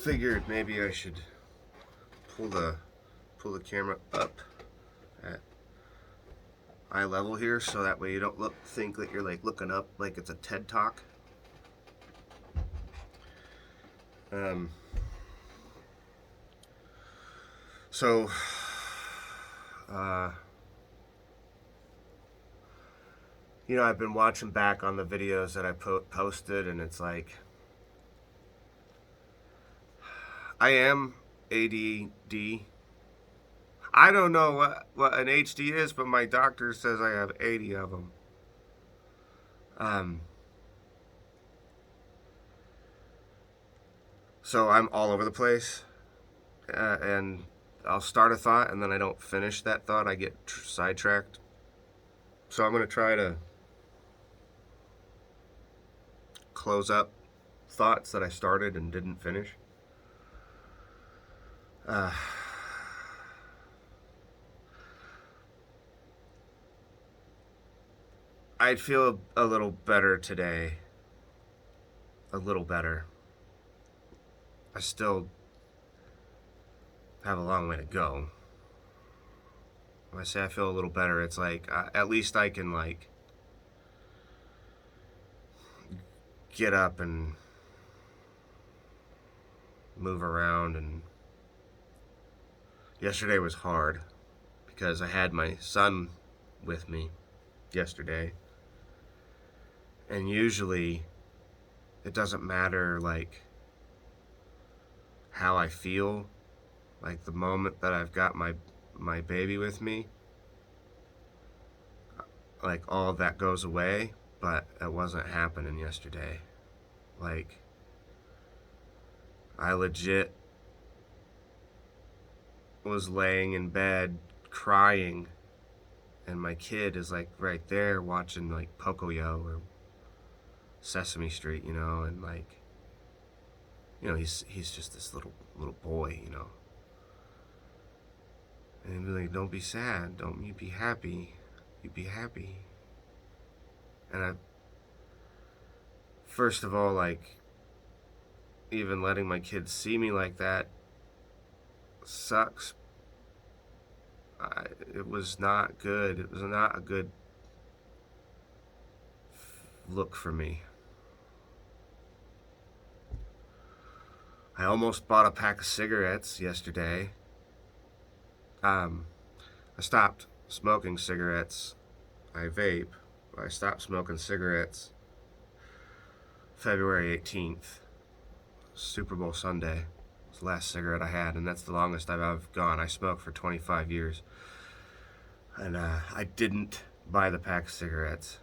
figured maybe I should pull the camera up at eye level here, so that way you don't think that you're like looking up like it's a TED Talk. So, I've been watching back on the videos that I posted, and it's like, I am ADD. I don't know what an HD is, but my doctor says I have 80 of them. So I'm all over the place, and I'll start a thought, and then I don't finish that thought. I get sidetracked. So I'm going to try to close up thoughts that I started and didn't finish. I'd feel a little better today. A little better. I still have a long way to go. When I say I feel a little better, it's like at least I can like get up and move around. And yesterday was hard because I had my son with me yesterday, and usually it doesn't matter like how I feel, like the moment that I've got my baby with me, like all of that goes away. But it wasn't happening yesterday. Like, I legit was laying in bed crying, and my kid is like right there watching like Pocoyo or Sesame Street, and like, he's just this little boy, and he'd be like, don't be sad, don't you be happy, you be happy. And first of all, like, even letting my kids see me like that sucks. It was not good. It was not a good look for me. I almost bought a pack of cigarettes yesterday. I stopped smoking cigarettes. I vape. I stopped smoking cigarettes February 18th, Super Bowl Sunday. It was the last cigarette I had, and that's the longest I've gone. I smoked for 25 years. And I didn't buy the pack of cigarettes.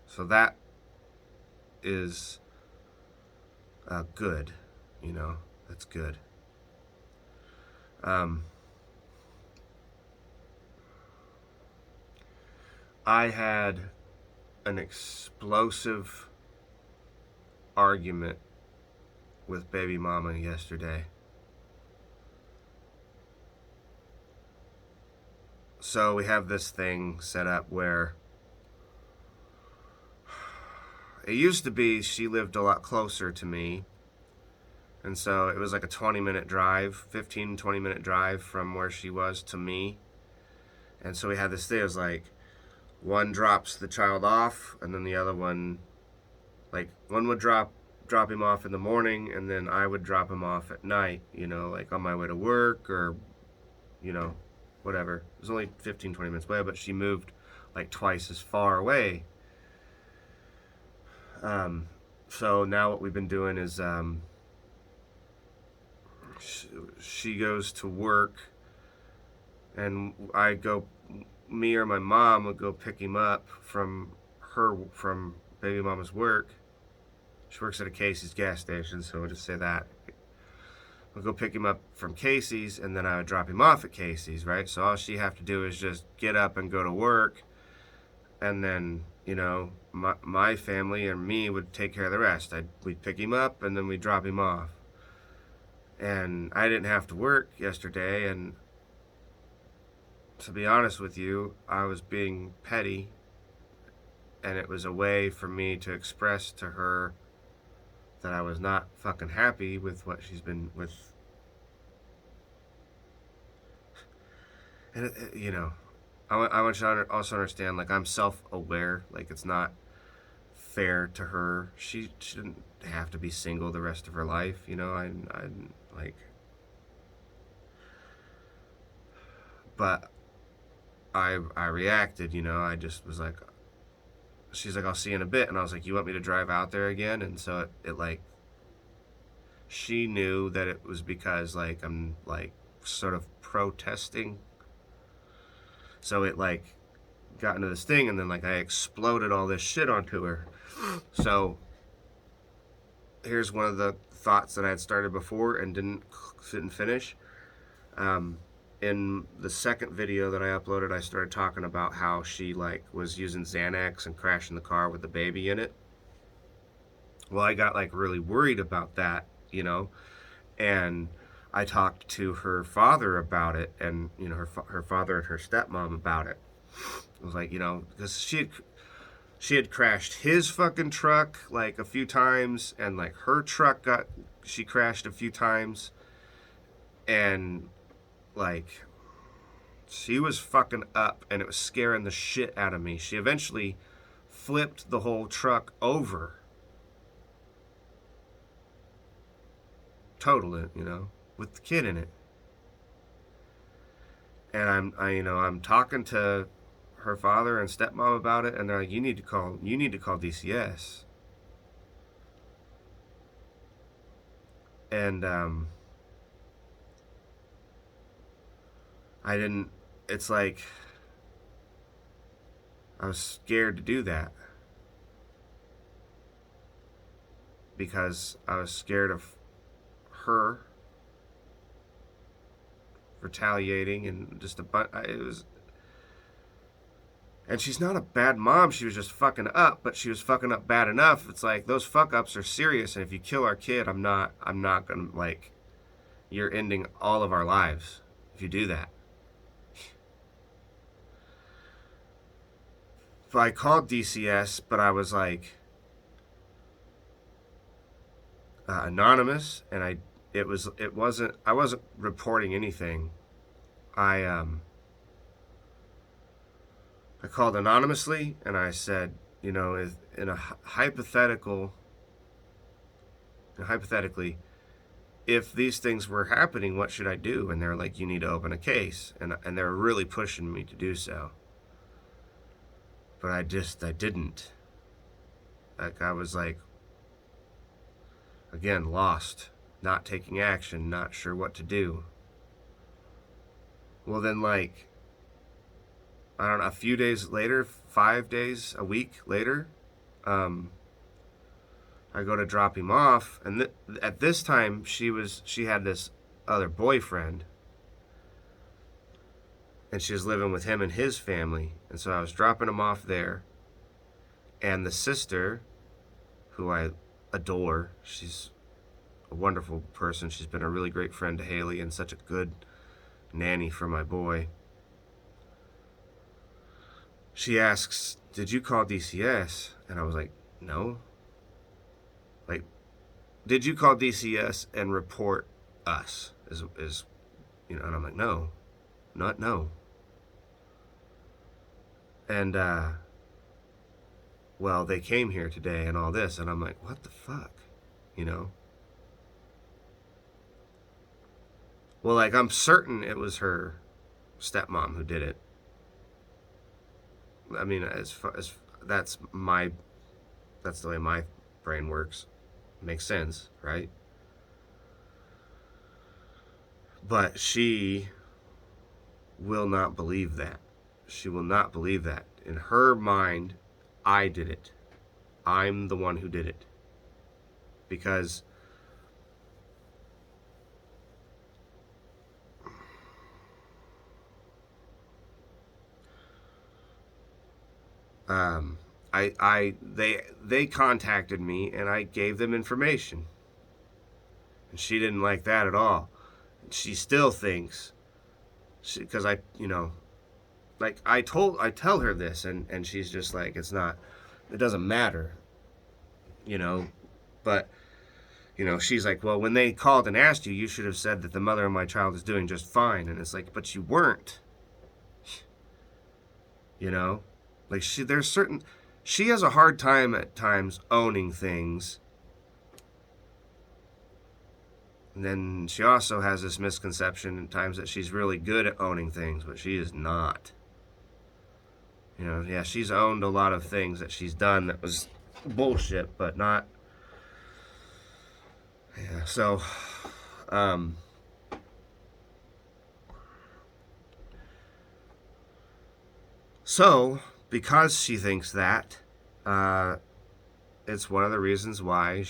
So that is good, that's good. I had an explosive argument with baby mama yesterday. So we have this thing set up where it used to be she lived a lot closer to me, and so it was like a 20-minute drive, 15-20-minute drive from where she was to me. And so we had this thing, it was like one drops the child off, and then the other one, like one would drop him off in the morning, and then I would drop him off at night, like on my way to work or, whatever. It was only 15-20 minutes away, but she moved like twice as far away. So now what we've been doing is she goes to work, and me or my mom would go pick him up from baby mama's work. She works at a Casey's gas station, so we'll just say that. We'll go pick him up from Casey's, and then I would drop him off at Casey's, right? So all she have to do is just get up and go to work, and then, my family and me would take care of the rest. We'd pick him up, and then we'd drop him off. And I didn't have to work yesterday, and to be honest with you, I was being petty, and it was a way for me to express to her that I was not fucking happy with what she's been with. And, you know, I want you to also understand, like, I'm self-aware. Like, it's not fair to her. She shouldn't have to be single the rest of her life, you know? I like... But I reacted, you know? I just was like... She's like, I'll see you in a bit. And I was like, you want me to drive out there again? And so it like... She knew that it was because, like, I'm, like, sort of protesting. So it, like, got into this thing, and then, like, I exploded all this shit onto her. So here's one of the thoughts that I had started before and didn't finish. In the second video that I uploaded, I started talking about how she, like, was using Xanax and crashing the car with the baby in it. Well, I got, like, really worried about that, you know, and I talked to her father about it, and, you know, her father and her stepmom about it. I was like, you know, because she had crashed his fucking truck, like, a few times, and, like, her truck she crashed a few times, and, like, she was fucking up, and it was scaring the shit out of me. She eventually flipped the whole truck over. Totaled it, you know, with the kid in it. And I'm talking to her father and stepmom about it, and they're like, you need to call DCS. And I didn't. It's like I was scared to do that because I was scared of her retaliating, and just it was. And she's not a bad mom. She was just fucking up, but she was fucking up bad enough. It's like, those fuck ups are serious, and if you kill our kid, I'm not gonna, like, you're ending all of our lives if you do that. So I called DCS, but I was like anonymous, and I wasn't reporting anything. I called anonymously, and I said, you know, hypothetically, if these things were happening, what should I do? And they're like, you need to open a case, and they're really pushing me to do so. But I didn't. Like, I was like, again, lost, not taking action, not sure what to do. Well, then, like, I don't know, a few days later, 5 days, a week later, I go to drop him off, and at this time, she had this other boyfriend, and she was living with him and his family. And so I was dropping him off there, and the sister, who I adore, she's a wonderful person. She's been a really great friend to Haley and such a good nanny for my boy. She asks, did you call DCS? And I was like, no. Like, did you call DCS and report us? Is you know, and I'm like, no. No. And, well, they came here today and all this, and I'm like, what the fuck? You know? Well, like, I'm certain it was her stepmom who did it. I mean, as that's the way my brain works. Makes sense, right? But she will not believe that. She will not believe that. In her mind, I did it. I'm the one who did it. Because they contacted me, and I gave them information, and she didn't like that at all. She still thinks, because I, you know, like, I tell her this, and she's just like, it doesn't matter, you know. But You know, she's like, well, when they called and asked you, you should have said that the mother of my child is doing just fine. And it's like, but you weren't. You know, like she has a hard time at times owning things. And then she also has this misconception at times that she's really good at owning things, but she is not. You know, yeah, she's owned a lot of things that she's done that was bullshit, but not. Yeah, um, so because she thinks that, uh, it's one of the reasons why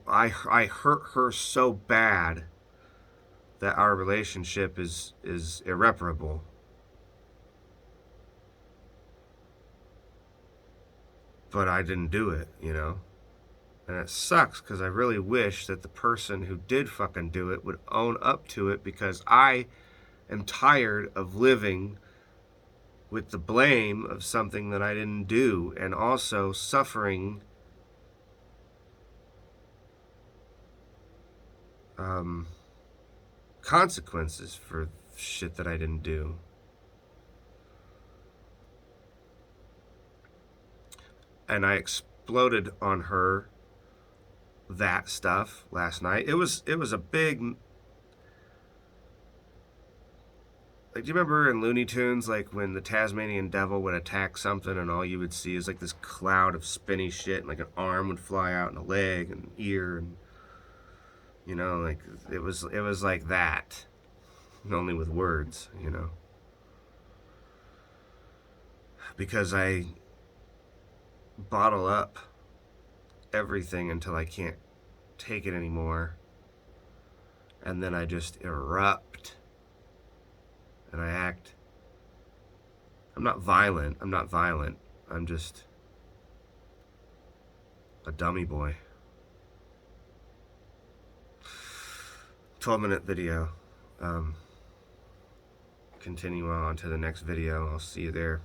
I hurt her so bad that our relationship is irreparable. But I didn't do it, you know? And it sucks because I really wish that the person who did fucking do it would own up to it, because I am tired of living with the blame of something that I didn't do, and also suffering consequences for shit that I didn't do. And I exploded on her that stuff last night. It was a big, like, do you remember in Looney Tunes, like when the Tasmanian devil would attack something and all you would see is like this cloud of spinny shit, and like an arm would fly out and a leg and an ear, and you know, like it was like that, only with words, you know. Because I bottle up everything until I can't take it anymore, and then I just erupt and I act. I'm not violent. I'm just a dummy boy. 12-minute video. Continue on to the next video. I'll see you there.